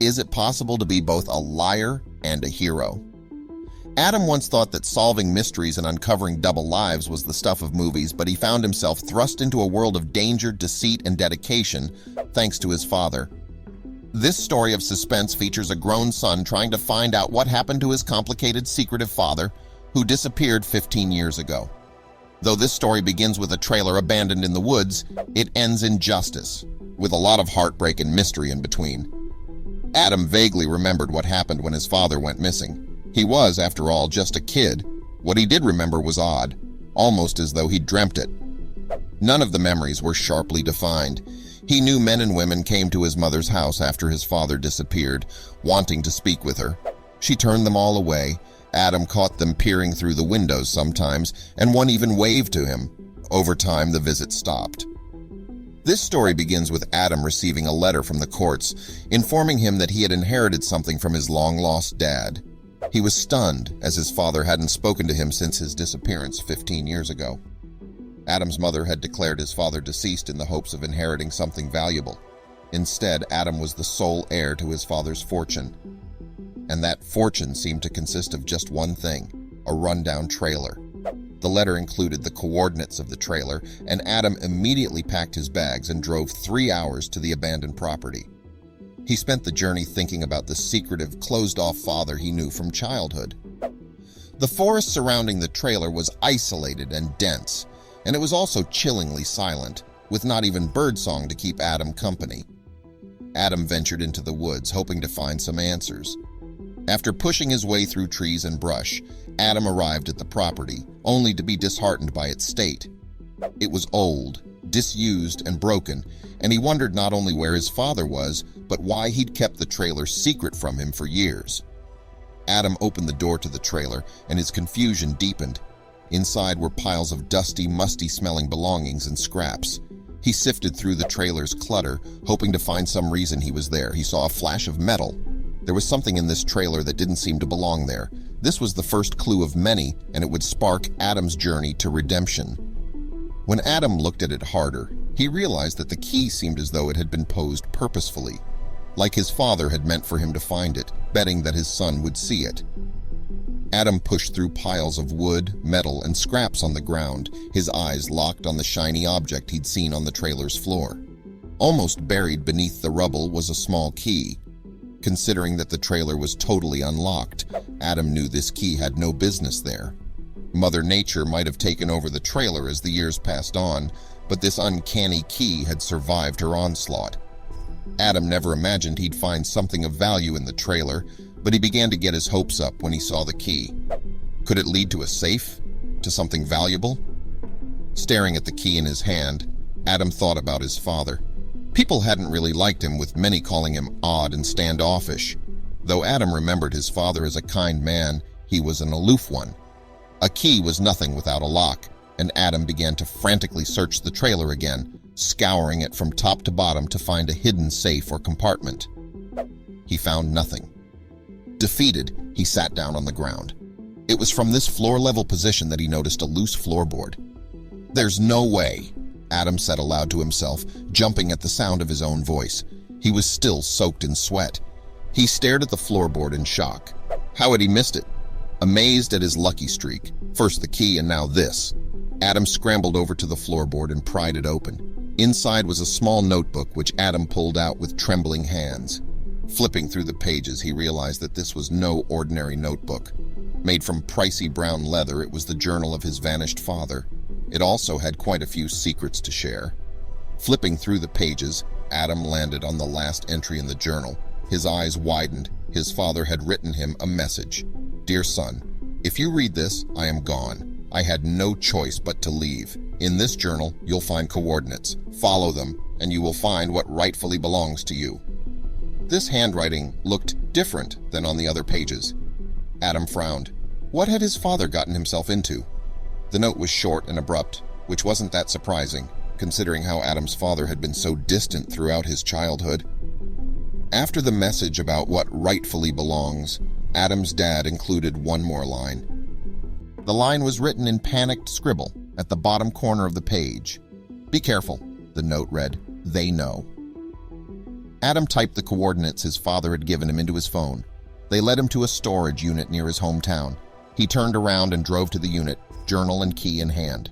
is it possible to be both a liar and a hero? Adam once thought that solving mysteries and uncovering double lives was the stuff of movies, but he found himself thrust into a world of danger, deceit, and dedication thanks to his father. This story of suspense features a grown son trying to find out what happened to his complicated, secretive father, who disappeared 15 years ago. Though this story begins with a trailer abandoned in the woods, it ends in justice, with a lot of heartbreak and mystery in between. Adam vaguely remembered what happened when his father went missing. He was, after all, just a kid. What he did remember was odd, almost as though he'd dreamt it. None of the memories were sharply defined. He knew men and women came to his mother's house after his father disappeared, wanting to speak with her. She turned them all away. Adam caught them peering through the windows sometimes, and one even waved to him. Over time, the visit stopped. This story begins with Adam receiving a letter from the courts, informing him that he had inherited something from his long-lost dad. He was stunned, as his father hadn't spoken to him since his disappearance 15 years ago. Adam's mother had declared his father deceased in the hopes of inheriting something valuable. Instead, Adam was the sole heir to his father's fortune. And that fortune seemed to consist of just one thing: a rundown trailer. The letter included the coordinates of the trailer, and Adam immediately packed his bags and drove 3 hours to the abandoned property. He spent the journey thinking about the secretive, closed-off father he knew from childhood. The forest surrounding the trailer was isolated and dense, and it was also chillingly silent, with not even birdsong to keep Adam company. Adam ventured into the woods, hoping to find some answers. After pushing his way through trees and brush, Adam arrived at the property, only to be disheartened by its state. It was old, disused, and broken, and he wondered not only where his father was, but why he'd kept the trailer secret from him for years. Adam opened the door to the trailer, and his confusion deepened. Inside were piles of dusty, musty-smelling belongings and scraps. He sifted through the trailer's clutter, hoping to find some reason he was there. He saw a flash of metal. There was something in this trailer that didn't seem to belong there. This was the first clue of many, and it would spark Adam's journey to redemption. When Adam looked at it harder, he realized that the key seemed as though it had been posed purposefully, like his father had meant for him to find it, betting that his son would see it. Adam pushed through piles of wood, metal, and scraps on the ground, his eyes locked on the shiny object he'd seen on the trailer's floor. Almost buried beneath the rubble was a small key. Considering that the trailer was totally unlocked, Adam knew this key had no business there. Mother Nature might have taken over the trailer as the years passed on, but this uncanny key had survived her onslaught. Adam never imagined he'd find something of value in the trailer, but he began to get his hopes up when he saw the key. Could it lead to a safe? To something valuable? Staring at the key in his hand, Adam thought about his father. People hadn't really liked him, with many calling him odd and standoffish. Though Adam remembered his father as a kind man, he was an aloof one. A key was nothing without a lock, and Adam began to frantically search the trailer again, scouring it from top to bottom to find a hidden safe or compartment. He found nothing. Defeated, he sat down on the ground. It was from this floor-level position that he noticed a loose floorboard. "There's no way," Adam said aloud to himself, jumping at the sound of his own voice. He was still soaked in sweat. He stared at the floorboard in shock. How had he missed it? Amazed at his lucky streak, first the key and now this, Adam scrambled over to the floorboard and pried it open. Inside was a small notebook which Adam pulled out with trembling hands. Flipping through the pages, he realized that this was no ordinary notebook. Made from pricey brown leather, it was the journal of his vanished father. It also had quite a few secrets to share. Flipping through the pages, Adam landed on the last entry in the journal. His eyes widened. His father had written him a message. "Dear son, if you read this, I am gone. I had no choice but to leave. In this journal, you'll find coordinates. Follow them, and you will find what rightfully belongs to you." This handwriting looked different than on the other pages. Adam frowned. What had his father gotten himself into? The note was short and abrupt, which wasn't that surprising, considering how Adam's father had been so distant throughout his childhood. After the message about what rightfully belongs, Adam's dad included one more line. The line was written in panicked scribble at the bottom corner of the page. "Be careful," the note read. "They know." Adam typed the coordinates his father had given him into his phone. They led him to a storage unit near his hometown. He turned around and drove to the unit, journal and key in hand.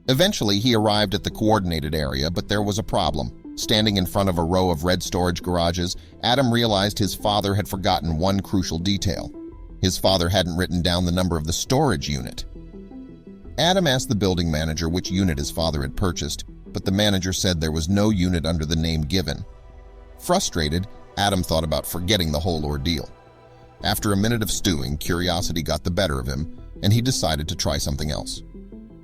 Eventually, he arrived at the coordinated area, but there was a problem. Standing in front of a row of red storage garages, Adam realized his father had forgotten one crucial detail. His father hadn't written down the number of the storage unit. Adam asked the building manager which unit his father had purchased, but the manager said there was no unit under the name given. Frustrated, Adam thought about forgetting the whole ordeal. After a minute of stewing, curiosity got the better of him, and he decided to try something else.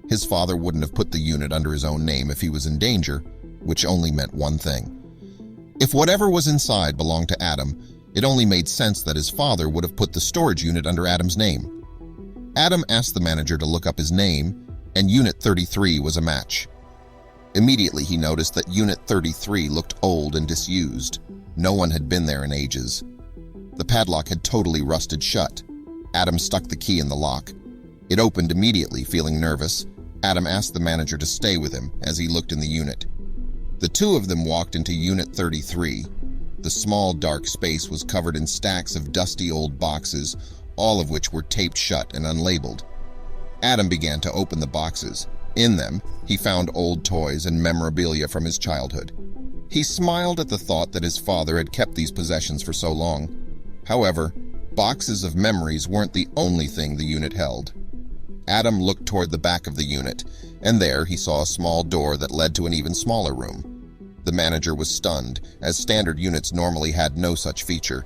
His father wouldn't have put the unit under his own name if he was in danger, which only meant one thing. If whatever was inside belonged to Adam, it only made sense that his father would have put the storage unit under Adam's name. Adam asked the manager to look up his name, and Unit 33 was a match. Immediately, he noticed that Unit 33 looked old and disused. No one had been there in ages. The padlock had totally rusted shut. Adam stuck the key in the lock. It opened immediately, feeling nervous. Adam asked the manager to stay with him as he looked in the unit. The two of them walked into Unit 33. The small, dark space was covered in stacks of dusty old boxes, all of which were taped shut and unlabeled. Adam began to open the boxes. In them, he found old toys and memorabilia from his childhood. He smiled at the thought that his father had kept these possessions for so long. However, boxes of memories weren't the only thing the unit held. Adam looked toward the back of the unit, and there he saw a small door that led to an even smaller room. The manager was stunned, as standard units normally had no such feature.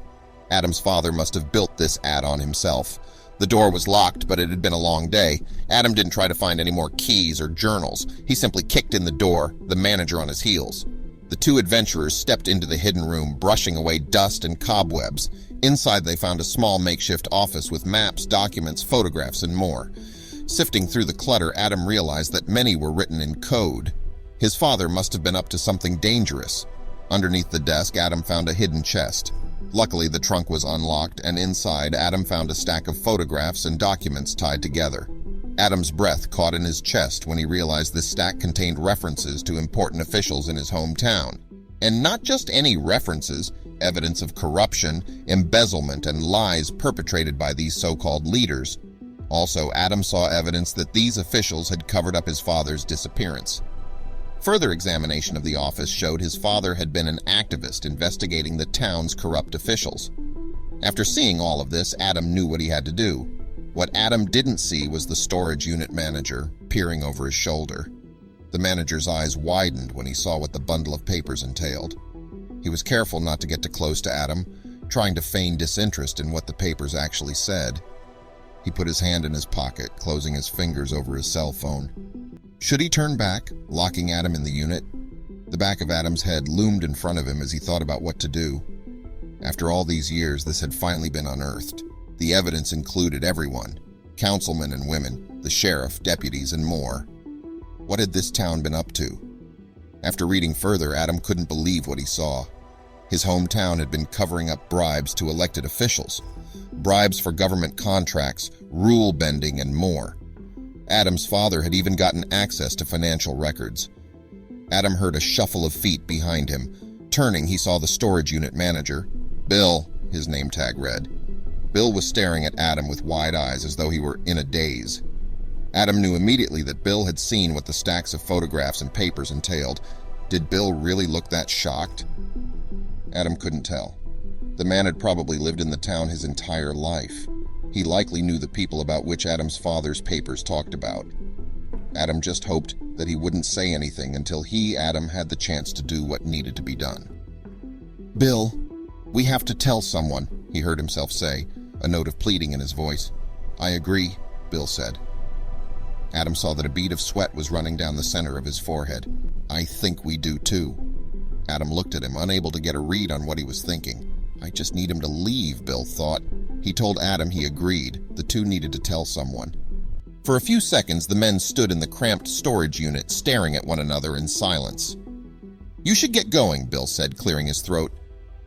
Adam's father must have built this add-on himself. The door was locked, but it had been a long day. Adam didn't try to find any more keys or journals. He simply kicked in the door, the manager on his heels. The two adventurers stepped into the hidden room, brushing away dust and cobwebs. Inside, they found a small makeshift office with maps, documents, photographs, and more. Sifting through the clutter, Adam realized that many were written in code. His father must have been up to something dangerous. Underneath the desk, Adam found a hidden chest. Luckily, the trunk was unlocked, and inside, Adam found a stack of photographs and documents tied together. Adam's breath caught in his chest when he realized this stack contained references to important officials in his hometown. And not just any references, evidence of corruption, embezzlement, and lies perpetrated by these so-called leaders. Also, Adam saw evidence that these officials had covered up his father's disappearance. Further examination of the office showed his father had been an activist investigating the town's corrupt officials. After seeing all of this, Adam knew what he had to do. What Adam didn't see was the storage unit manager peering over his shoulder. The manager's eyes widened when he saw what the bundle of papers entailed. He was careful not to get too close to Adam, trying to feign disinterest in what the papers actually said. He put his hand in his pocket, closing his fingers over his cell phone. Should he turn back, locking Adam in the unit? The back of Adam's head loomed in front of him as he thought about what to do. After all these years, this had finally been unearthed. The evidence included everyone, councilmen and women, the sheriff, deputies, and more. What had this town been up to? After reading further, Adam couldn't believe what he saw. His hometown had been covering up bribes to elected officials, bribes for government contracts, rule bending, and more. Adam's father had even gotten access to financial records. Adam heard a shuffle of feet behind him. Turning, he saw the storage unit manager. Bill, his name tag read. Bill was staring at Adam with wide eyes as though he were in a daze. Adam knew immediately that Bill had seen what the stacks of photographs and papers entailed. Did Bill really look that shocked? Adam couldn't tell. The man had probably lived in the town his entire life. He likely knew the people about which Adam's father's papers talked about. Adam just hoped that he wouldn't say anything until he, Adam, had the chance to do what needed to be done. "Bill, we have to tell someone," he heard himself say, a note of pleading in his voice. "I agree," Bill said. Adam saw that a bead of sweat was running down the center of his forehead. "I think we do too." Adam looked at him, unable to get a read on what he was thinking. "I just need him to leave," Bill thought. He told Adam he agreed. The two needed to tell someone. For a few seconds, the men stood in the cramped storage unit, staring at one another in silence. "You should get going," Bill said, clearing his throat.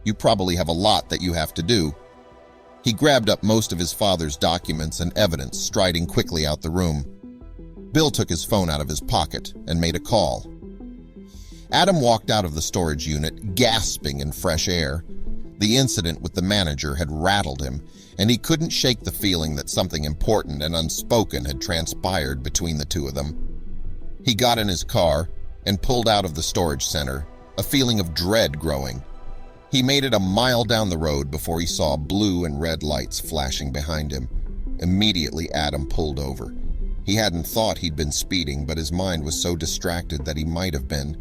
"You probably have a lot that you have to do." He grabbed up most of his father's documents and evidence, striding quickly out the room. Bill took his phone out of his pocket and made a call. Adam walked out of the storage unit, gasping in fresh air. The incident with the manager had rattled him, and he couldn't shake the feeling that something important and unspoken had transpired between the two of them. He got in his car and pulled out of the storage center, a feeling of dread growing. He made it a mile down the road before he saw blue and red lights flashing behind him. Immediately, Adam pulled over. He hadn't thought he'd been speeding, but his mind was so distracted that he might have been.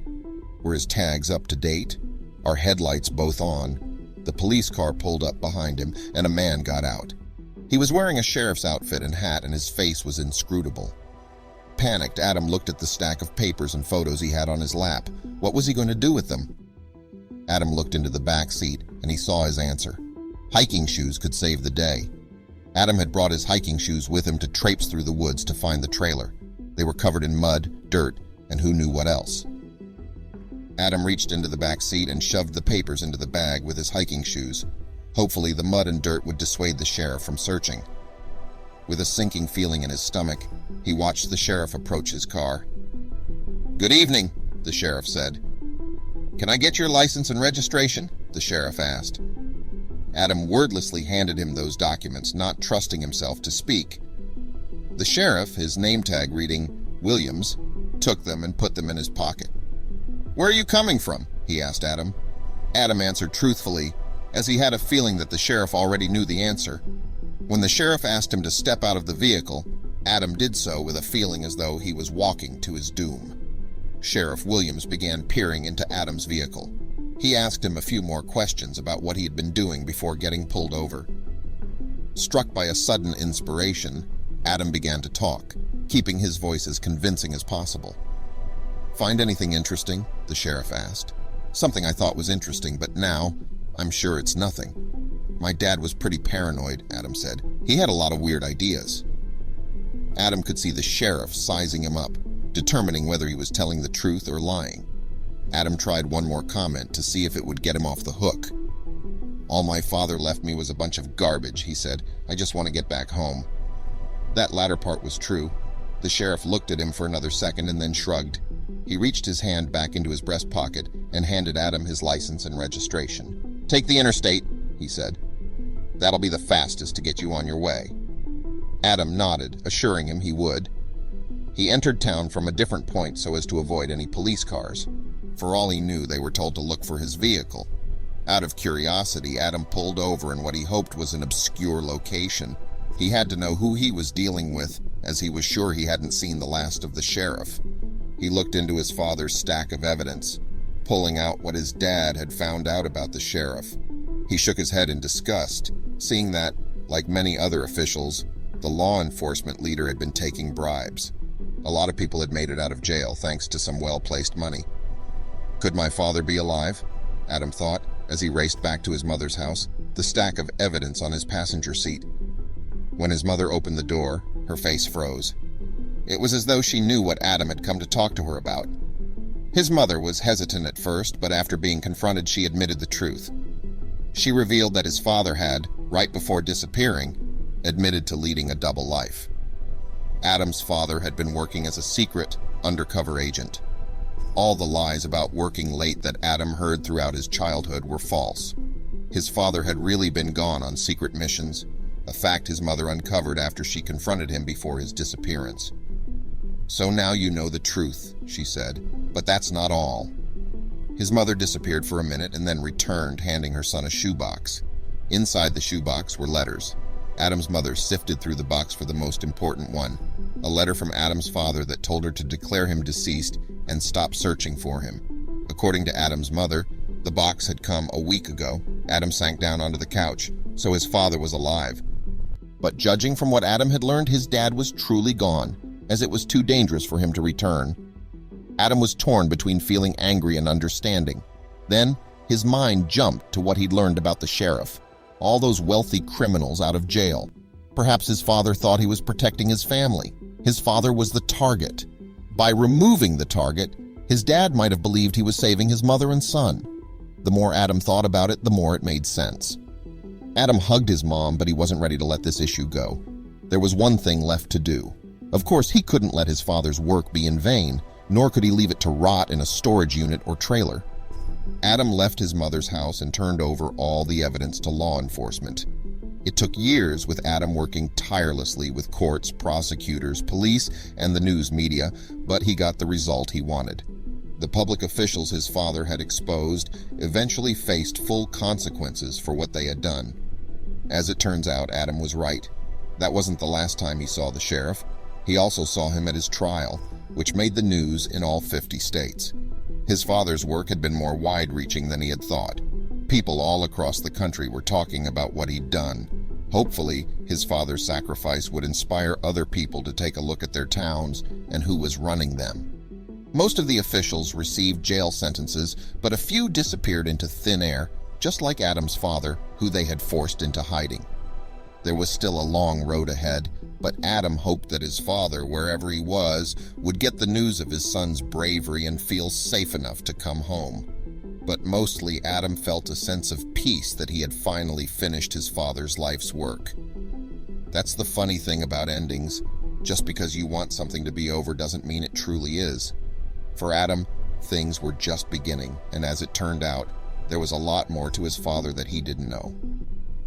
Were his tags up to date? Are headlights both on? The police car pulled up behind him, and a man got out. He was wearing a sheriff's outfit and hat, and his face was inscrutable. Panicked, Adam looked at the stack of papers and photos he had on his lap. What was he going to do with them? Adam looked into the back seat, and he saw his answer. Hiking shoes could save the day. Adam had brought his hiking shoes with him to traipse through the woods to find the trailer. They were covered in mud, dirt, and who knew what else. Adam reached into the back seat and shoved the papers into the bag with his hiking shoes. Hopefully, the mud and dirt would dissuade the sheriff from searching. With a sinking feeling in his stomach, he watched the sheriff approach his car. "Good evening," the sheriff said. "Can I get your license and registration?" the sheriff asked. Adam wordlessly handed him those documents, not trusting himself to speak. The sheriff, his name tag reading Williams, took them and put them in his pocket. "Where are you coming from?" he asked Adam. Adam answered truthfully, as he had a feeling that the sheriff already knew the answer. When the sheriff asked him to step out of the vehicle, Adam did so with a feeling as though he was walking to his doom. Sheriff Williams began peering into Adam's vehicle. He asked him a few more questions about what he had been doing before getting pulled over. Struck by a sudden inspiration, Adam began to talk, keeping his voice as convincing as possible. "Find anything interesting?" the sheriff asked. "Something I thought was interesting, but now I'm sure it's nothing." "My dad was pretty paranoid," Adam said. "He had a lot of weird ideas." Adam could see the sheriff sizing him up, determining whether he was telling the truth or lying. Adam tried one more comment to see if it would get him off the hook. "All my father left me was a bunch of garbage," he said. "I just want to get back home." That latter part was true. The sheriff looked at him for another second and then shrugged. He reached his hand back into his breast pocket and handed Adam his license and registration. "Take the interstate," he said. "That'll be the fastest to get you on your way." Adam nodded, assuring him he would. He entered town from a different point so as to avoid any police cars. For all he knew, they were told to look for his vehicle. Out of curiosity, Adam pulled over in what he hoped was an obscure location. He had to know who he was dealing with, as he was sure he hadn't seen the last of the sheriff. He looked into his father's stack of evidence, pulling out what his dad had found out about the sheriff. He shook his head in disgust, seeing that, like many other officials, the law enforcement leader had been taking bribes. A lot of people had made it out of jail thanks to some well-placed money. Could my father be alive? Adam thought, as he raced back to his mother's house, the stack of evidence on his passenger seat. When his mother opened the door, her face froze. It was as though she knew what Adam had come to talk to her about. His mother was hesitant at first, but after being confronted, she admitted the truth. She revealed that his father had, right before disappearing, admitted to leading a double life. Adam's father had been working as a secret, undercover agent. All the lies about working late that Adam heard throughout his childhood were false. His father had really been gone on secret missions, a fact his mother uncovered after she confronted him before his disappearance. "So now you know the truth," she said, "but that's not all." His mother disappeared for a minute and then returned, handing her son a shoebox. Inside the shoebox were letters. Adam's mother sifted through the box for the most important one, a letter from Adam's father that told her to declare him deceased and stop searching for him. According to Adam's mother, the box had come a week ago. Adam sank down onto the couch, so his father was alive. But judging from what Adam had learned, his dad was truly gone, as it was too dangerous for him to return. Adam was torn between feeling angry and understanding. Then, his mind jumped to what he'd learned about the sheriff. All those wealthy criminals out of jail. Perhaps his father thought he was protecting his family. His father was the target. By removing the target, his dad might have believed he was saving his mother and son. The more Adam thought about it, the more it made sense. Adam hugged his mom, but he wasn't ready to let this issue go. There was one thing left to do. Of course, he couldn't let his father's work be in vain, nor could he leave it to rot in a storage unit or trailer. Adam left his mother's house and turned over all the evidence to law enforcement. It took years, with Adam working tirelessly with courts, prosecutors, police, and the news media, but he got the result he wanted. The public officials his father had exposed eventually faced full consequences for what they had done. As it turns out, Adam was right. That wasn't the last time he saw the sheriff. He also saw him at his trial, which made the news in all 50 states. His father's work had been more wide-reaching than he had thought. People all across the country were talking about what he'd done. Hopefully, his father's sacrifice would inspire other people to take a look at their towns and who was running them. Most of the officials received jail sentences, but a few disappeared into thin air, just like Adam's father, who they had forced into hiding. There was still a long road ahead, but Adam hoped that his father, wherever he was, would get the news of his son's bravery and feel safe enough to come home. But mostly, Adam felt a sense of peace that he had finally finished his father's life's work. That's the funny thing about endings. Just because you want something to be over doesn't mean it truly is. For Adam, things were just beginning, and as it turned out, there was a lot more to his father that he didn't know.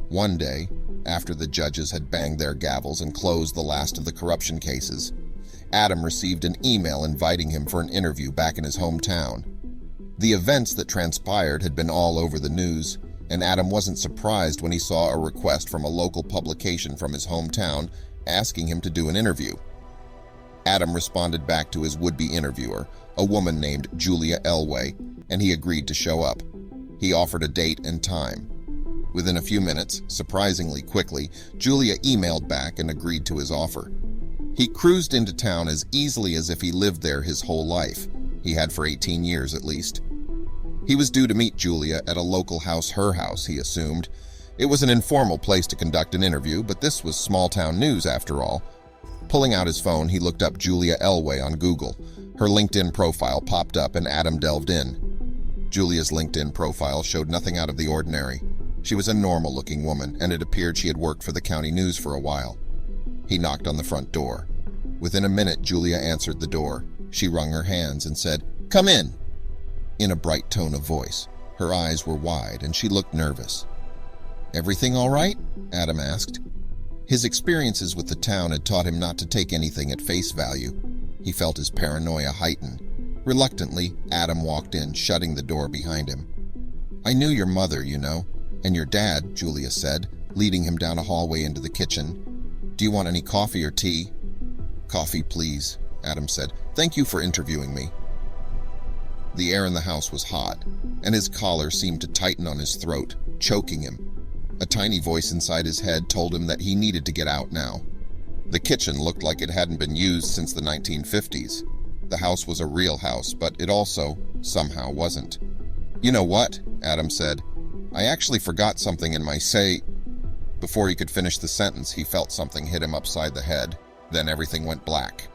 One day, after the judges had banged their gavels and closed the last of the corruption cases, Adam received an email inviting him for an interview back in his hometown. The events that transpired had been all over the news, and Adam wasn't surprised when he saw a request from a local publication from his hometown asking him to do an interview. Adam responded back to his would-be interviewer, a woman named Julia Elway, and he agreed to show up. He offered a date and time. Within a few minutes, surprisingly quickly, Julia emailed back and agreed to his offer. He cruised into town as easily as if he lived there his whole life. He had for 18 years at least. He was due to meet Julia at a local house, her house, he assumed. It was an informal place to conduct an interview, but this was small-town news after all. Pulling out his phone, he looked up Julia Elway on Google. Her LinkedIn profile popped up and Adam delved in. Julia's LinkedIn profile showed nothing out of the ordinary. She was a normal-looking woman, and it appeared she had worked for the county news for a while. He knocked on the front door. Within a minute, Julia answered the door. She wrung her hands and said, "Come in," in a bright tone of voice. Her eyes were wide, and she looked nervous. "Everything all right?" Adam asked. His experiences with the town had taught him not to take anything at face value. He felt his paranoia heighten. Reluctantly, Adam walked in, shutting the door behind him. "I knew your mother, you know, and your dad," Julia said, leading him down a hallway into the kitchen. "Do you want any coffee or tea?" "Coffee, please," Adam said. "Thank you for interviewing me." The air in the house was hot, and his collar seemed to tighten on his throat, choking him. A tiny voice inside his head told him that he needed to get out now. The kitchen looked like it hadn't been used since the 1950s. The house was a real house, but it also, somehow, wasn't. "You know what?" Adam said. "I actually forgot something in my say—" Before he could finish the sentence, he felt something hit him upside the head. Then everything went black.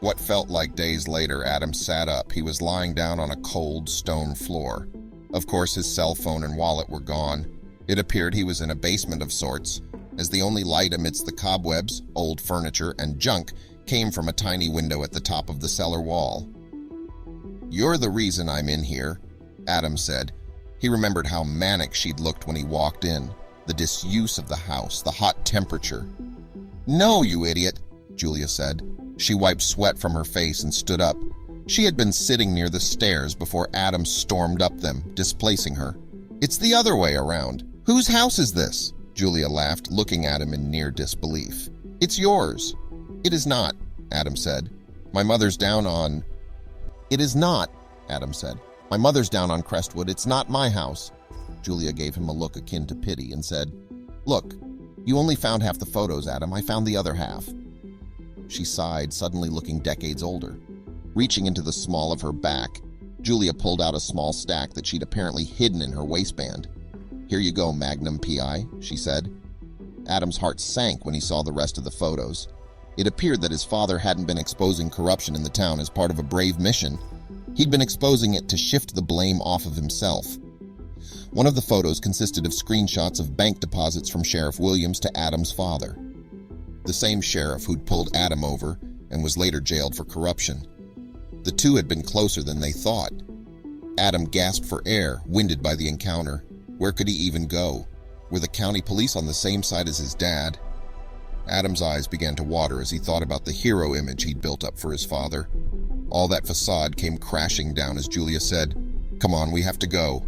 What felt like days later, Adam sat up. He was lying down on a cold stone floor. Of course, his cell phone and wallet were gone. It appeared he was in a basement of sorts, as the only light amidst the cobwebs, old furniture, and junk came from a tiny window at the top of the cellar wall. "You're the reason I'm in here," Adam said. He remembered how manic she'd looked when he walked in, the disuse of the house, the hot temperature. "No, you idiot," Julia said. She wiped sweat from her face and stood up. She had been sitting near the stairs before Adam stormed up them, displacing her. "It's the other way around. Whose house is this?" Julia laughed, looking at him in near disbelief. "It's yours." "It is not," Adam said. "My mother's down on—" "It is not," Adam said. "My mother's down on Crestwood. It's not my house." Julia gave him a look akin to pity and said, "Look, you only found half the photos, Adam. I found the other half." She sighed, suddenly looking decades older. Reaching into the small of her back, Julia pulled out a small stack that she'd apparently hidden in her waistband. "Here you go, Magnum P.I.," she said. Adam's heart sank when he saw the rest of the photos. It appeared that his father hadn't been exposing corruption in the town as part of a brave mission. He'd been exposing it to shift the blame off of himself. One of the photos consisted of screenshots of bank deposits from Sheriff Williams to Adam's father, the same sheriff who'd pulled Adam over and was later jailed for corruption. The two had been closer than they thought. Adam gasped for air, winded by the encounter. Where could he even go? Were the county police on the same side as his dad? Adam's eyes began to water as he thought about the hero image he'd built up for his father. All that facade came crashing down as Julia said, "Come on, we have to go."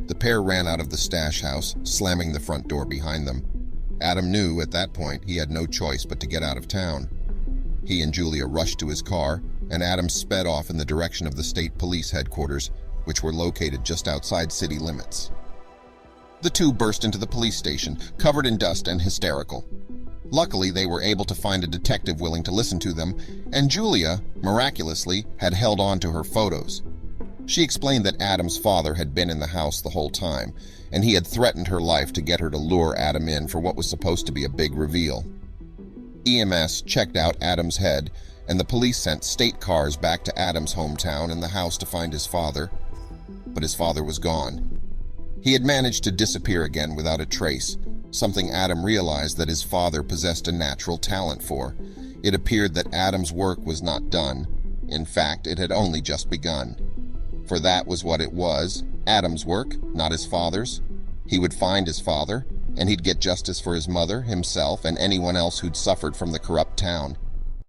The pair ran out of the stash house, slamming the front door behind them. Adam knew at that point he had no choice but to get out of town. He and Julia rushed to his car, and Adam sped off in the direction of the state police headquarters, which were located just outside city limits. The two burst into the police station, covered in dust and hysterical. Luckily, they were able to find a detective willing to listen to them, and Julia, miraculously, had held on to her photos. She explained that Adam's father had been in the house the whole time, and he had threatened her life to get her to lure Adam in for what was supposed to be a big reveal. EMS checked out Adam's head, and the police sent state cars back to Adam's hometown and the house to find his father. But his father was gone. He had managed to disappear again without a trace, something Adam realized that his father possessed a natural talent for. It appeared that Adam's work was not done. In fact, it had only just begun. For that was what it was, Adam's work, not his father's. He would find his father, and he'd get justice for his mother, himself, and anyone else who'd suffered from the corrupt town.